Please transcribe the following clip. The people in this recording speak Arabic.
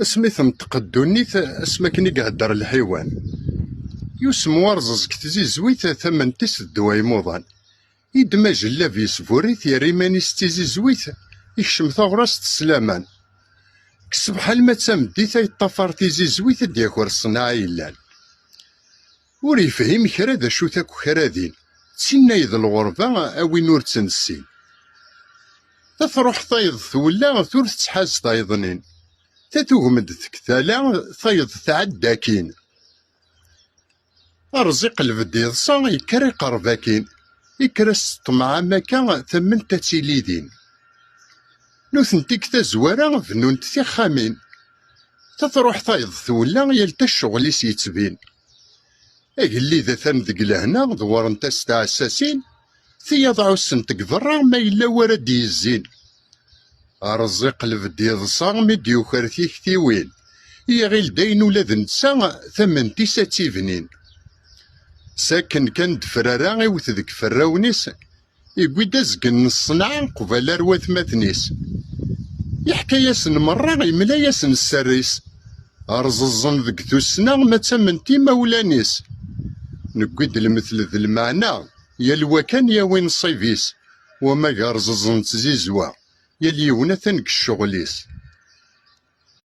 اسمي تمتقدونيت اسما كني قهدر الحيوان يسم ورزز كتزيزويت ثمنتيس الدواي موضان إدما جلا في سفوريت يا ريماني ستيزيزويت يكشم ثغرس تسلامان كسبح ما تمديت يطفر تيزيزويت ديكور الصناعي اللان ور يفهم كرا دا شو تاكو كرادين تسنايد الغربة أوي نور تنسين تروح طايض ثولا ثور تحاز طايضنين تتوغمد تكتالا طايض تعداكين أرزق الفديض صا يكري قرباكين يكرس طمع مكا ثمن تتيليدين نوثنتيك تزوارا فنون تخامين تروح طايض ثولا يلتا الشغل يتبين أقلي ذا ثم ذق لهنا ضوار انت ستعساسين ثيضعو السنتك ضرا ما إلا ورد يزين أرزق الفديض صا مديو خرثيك تيوين يغيل داين ولاد نسا ثمن تيساتي بنين ساكن كان دفرارا يوث ذك فراونيس يقويد أزقن الصنعة قبل أرواث مثنيس يحكي ياسن مرة يملا ياسن السريس أرززن ذك ثوسنا ما تمنتي مولانيس نقيد المثل ذي المعنى يلوى كان يا وين صيفيس وما يرززن تزيزوا يلي ونثنك الشغليس